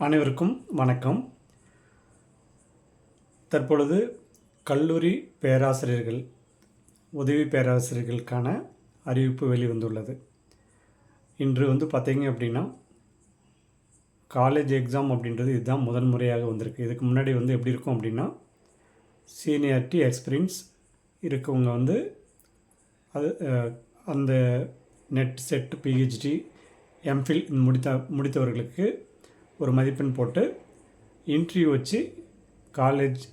அனைவருக்கும் வணக்கம். தற்பொழுது கல்லூரி பேராசிரியர்கள், உதவி பேராசிரியர்களுக்கான அறிவிப்பு வெளிவந்துள்ளது. இன்று பார்த்தீங்க அப்படின்னா, காலேஜ் எக்ஸாம் அப்படின்றது இதுதான் முதல் முறையாக வந்திருக்கு. இதுக்கு முன்னாடி எப்படி இருக்கும் அப்படின்னா, சீனியாரிட்டி எக்ஸ்பீரியன்ஸ் இருக்கவங்க அது அந்த நெட் செட் பிஹெச்டி எம்ஃபில் முடித்தவர்களுக்கு ஒரு மதிப்பெண் போட்டு இன்டர்வியூ வச்சு காலேஜ்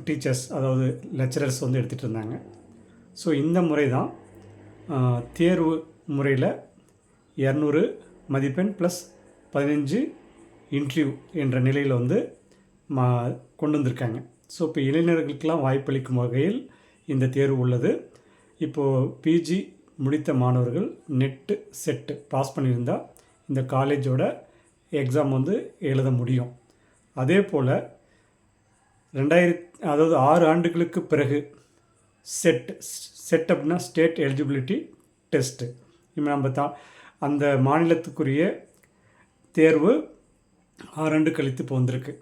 டீச்சர்ஸ், அதாவது லெக்சரர்ஸ் எடுத்துகிட்டு இருந்தாங்க. ஸோ இந்த முறை தான் தேர்வு முறையில் 200 மதிப்பெண் ப்ளஸ் 15 இன்டர்வியூ என்ற நிலையில் கொண்டு வந்திருக்காங்க. ஸோ இப்போ இளைஞர்களுக்கெல்லாம் வாய்ப்பளிக்கும் வகையில் இந்த தேர்வு உள்ளது. இப்போது பிஜி முடித்த மாணவர்கள் நெட்டு செட்டு பாஸ் பண்ணியிருந்தால் இந்த காலேஜோட எக்ஸாம் எழுத முடியும். அதே போல் 6 ஆண்டுகளுக்கு பிறகு செட் அப்படின்னா ஸ்டேட் எலிஜிபிலிட்டி டெஸ்ட்டு, இப்போ நம்ம அந்த மாநிலத்துக்குரிய தேர்வு 6 ஆண்டு கழித்து இப்போ வந்திருக்கு.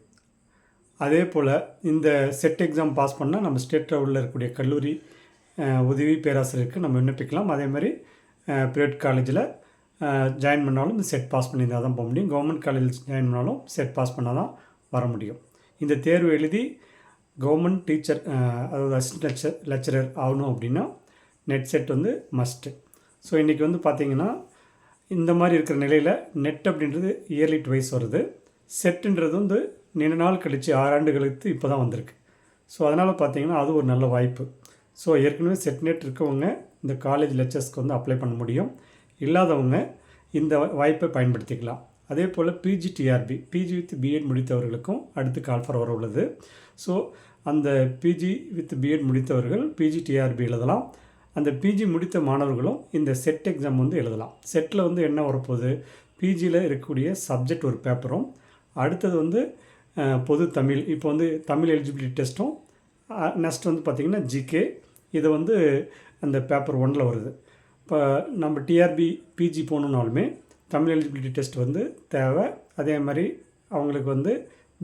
அதே போல் இந்த செட் எக்ஸாம் பாஸ் பண்ணால் நம்ம ஸ்டேட்டில் உள்ள இருக்கக்கூடிய கல்லூரி உதவி பேராசிரியருக்கு நம்ம விண்ணப்பிக்கலாம். அதே மாதிரி ப்ரைவேட் காலேஜில் ஜாயின் பண்ணாலும் இந்த செட் பாஸ் பண்ணியிருந்தால் தான் போக முடியும். கவர்மெண்ட் காலேஜில் ஜாயின் பண்ணாலும் செட் பாஸ் பண்ணால் தான் வர முடியும். இந்த தேர்வு எழுதி கவர்மெண்ட் டீச்சர், அதாவது அசிஸ்டன்ட் லெக்சரர் ஆகணும் அப்படின்னா நெட் செட் மஸ்ட்டு. ஸோ இன்றைக்கி பார்த்திங்கன்னா இந்த மாதிரி இருக்கிற நிலையில் நெட் அப்படின்றது இயர்லி ட்வைஸ் வருது. செட்டுன்றது நீண்ட நாள் கழித்து 6 ஆண்டு கழித்து இப்போ தான் வந்திருக்கு. ஸோ அதனால் பார்த்திங்கன்னா அது ஒரு நல்ல வாய்ப்பு. ஸோ ஏற்கனவே செட் நெட் இருக்கவங்க இந்த காலேஜ் லெக்சர்ஸ்க்கு அப்ளை பண்ண முடியும். இல்லாதவங்க இந்த வாய்ப்பை பயன்படுத்திக்கலாம். அதே போல் பிஜிடிஆர்பி, பிஜி வித் பிஎட் முடித்தவர்களுக்கும் அடுத்து கால்ஃபர் வர உள்ளது. ஸோ அந்த பிஜி வித் பிஎட் முடித்தவர்கள் பிஜிடிஆர்பி எழுதலாம். அந்த பிஜி முடித்த மாணவர்களும் இந்த செட் எக்ஸாம் எழுதலாம். செட்டில் என்ன வரப்போகுது, பிஜியில் இருக்கக்கூடிய சப்ஜெக்ட் ஒரு பேப்பரும், அடுத்தது பொது தமிழ், இப்போ தமிழ் எலிஜிபிலிட்டி டெஸ்ட்டும், நெக்ஸ்ட் பார்த்திங்கன்னா ஜிகே, இது அந்த பேப்பர் 1 வருது. இப்போ நம்ம டிஆர்பி பிஜி போகணுன்னாலுமே தமிழ் எலிஜிபிலிட்டி டெஸ்ட் தேவை. அதே மாதிரி அவங்களுக்கு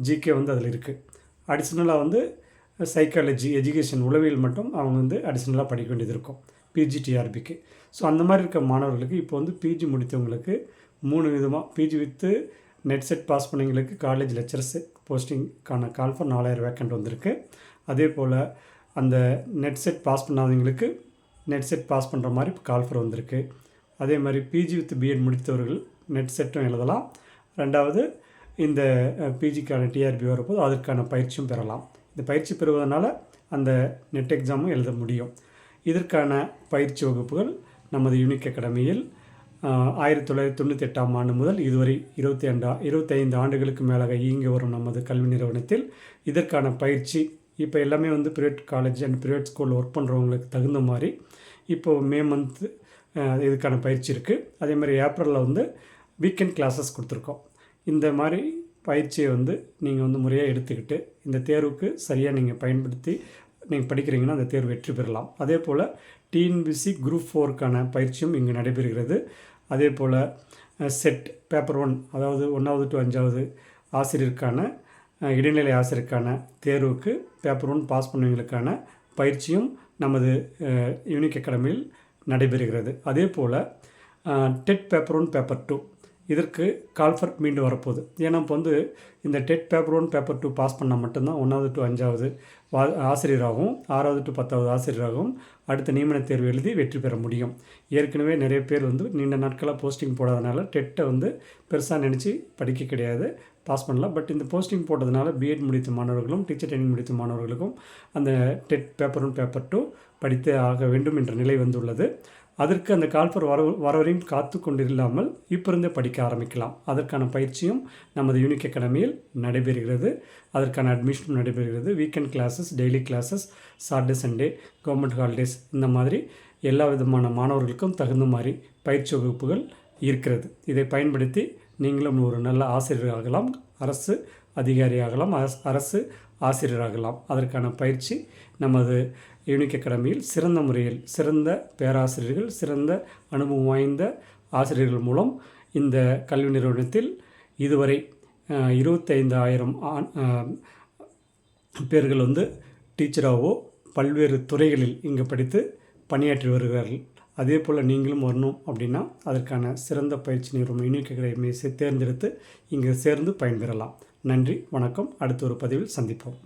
ஜிகே அதில் இருக்குது. அடிஷ்னலாக சைக்காலஜி, எஜுகேஷன், உளவியல் மட்டும் அவங்க அடிஷ்னலாக படிக்க வேண்டியது இருக்கும் பிஜிடிஆர்பிக்கு. ஸோ அந்த மாதிரி இருக்க மாணவர்களுக்கு இப்போ பிஜி முடித்தவங்களுக்கு 3 விதமாக PG with NET SET pass பண்ணவங்களுக்கு காலேஜ் லெக்சர்ஸ் போஸ்டிங்கான கால்ஃபர் 4000 வேக்கண்ட் வந்திருக்கு. அதே போல் அந்த நெட் செட் பாஸ் பண்ணாதவங்களுக்கு நெட் செட் பாஸ் பண்ணுற மாதிரி இப்போ கால்ஃபர் வந்திருக்கு. அதே மாதிரி பிஜி வித் பிஎட் முடித்தவர்கள் நெட் செட்டும் எழுதலாம். ரெண்டாவது இந்த பிஜிக்கான டிஆர்பி வரப்போது அதற்கான பயிற்சியும் பெறலாம். இந்த பயிற்சி பெறுவதனால அந்த நெட் எக்ஸாமும் எழுத முடியும். இதற்கான பயிற்சி வகுப்புகள் நமது யூனிக் அகாடமியில் 1998ஆம் ஆண்டு முதல் இதுவரை 25 ஆண்டுகளுக்கு மேலாக இயங்கி வரும் நமது கல்வி நிறுவனத்தில் இதற்கான பயிற்சி இப்போ எல்லாமே ப்ரைவேட் காலேஜ் அண்ட் ப்ரைவேட் ஸ்கூலில் ஒர்க் பண்ணுறவங்களுக்கு தகுந்த மாதிரி இப்போது மே மந்த்து இதுக்கான பயிற்சி இருக்குது. அதே மாதிரி ஏப்ரலில் வீக்கெண்ட் கிளாஸஸ் கொடுத்துருக்கோம். இந்த மாதிரி பயிற்சியை நீங்கள் முறையாக எடுத்துக்கிட்டு இந்த தேர்வுக்கு சரியாக நீங்கள் பயன்படுத்தி நீங்கள் படிக்கிறீங்கன்னா அந்த தேர்வு வெற்றி பெறலாம். அதே போல் டிஎன்பிசி குரூப் 4க்கான பயிற்சியும் இங்கு நடைபெறுகிறது. அதே போல் செட் பேப்பர் 1, அதாவது 1வது to 5வது ஆசிரியருக்கான இடைநிலை ஆசிரியருக்கான தேர்வுக்கு பேப்பர் 1 பாஸ் பண்ணவங்களுக்கான பயிற்சியும் நமது யூனிக் அகாடமியில் நடைபெறுகிறது. அதே போல் டெட் பேப்பர் 1 பேப்பர் 2 இதற்கு கால்ஃபர் மீண்டும் வரப்போகுது. ஏன்னா இப்போ இந்த டெட் பேப்பர் 1 பேப்பர் 2 பாஸ் பண்ணால் மட்டும்தான் 1வது to 5வது ஆசிரியராகவும் 6வது to 10வது ஆசிரியராகவும் அடுத்த நியமன தேர்வு எழுதி வெற்றி பெற முடியும். ஏற்கனவே நிறைய பேர் நீண்ட நாட்களாக போஸ்டிங் போடாதனால டெட்டை பெருசாக நினச்சி படிக்க கிடையாது, பாஸ் பண்ணலாம். பட் இந்த போஸ்டிங் போட்டதுனால பிஎட் முடித்த மாணவர்களும் டீச்சர் ட்ரைனிங் முடித்த மாணவர்களுக்கும் அந்த டெட் பேப்பர் 1 பேப்பர் 2 படித்தே ஆக வேண்டும் என்ற நிலை வந்துள்ளது. அதற்கு அந்த கால்ஃபர் வரவரையும் காத்து கொண்டிருந்தாமல் இப்போ இருந்தே படிக்க ஆரம்பிக்கலாம். அதற்கான பயிற்சியும் நமது யூனிக் அகாடமியில் நடைபெறுகிறது. அதற்கான அட்மிஷனும் நடைபெறுகிறது. Weekend classes, daily classes, Saturday Sunday, government holidays, இந்த மாதிரி எல்லா விதமான மாணவர்களுக்கும் தகுந்த மாதிரி பயிற்சி வகுப்புகள் இருக்கிறது. இதை பயன்படுத்தி நீங்களும் ஒரு நல்ல ஆசிரியராகலாம், அரசு அதிகாரியாகலாம், அரசு ஆசிரியராகலாம். அதற்கான பயிற்சி நமது யூனிக் அகாடமியில் சிறந்த முறையில் சிறந்த பேராசிரியர்கள், சிறந்த அனுபவம் வாய்ந்த ஆசிரியர்கள் மூலம் இந்த கல்வி நிறுவனத்தில் இதுவரை 25,000 பேர்கள் டீச்சராகவோ பல்வேறு துறைகளில் இங்கே படித்து பணியாற்றி வருகிறார்கள். அதே போல் நீங்களும் வரணும் அப்படின்னா அதற்கான சிறந்த பயிற்சி நிறுவனம் யூனிக் அகாடமியை தேர்ந்தெடுத்து இங்கே சேர்ந்து பயன்பெறலாம். நன்றி, வணக்கம். அடுத்த ஒரு பதிவில் சந்திப்போம்.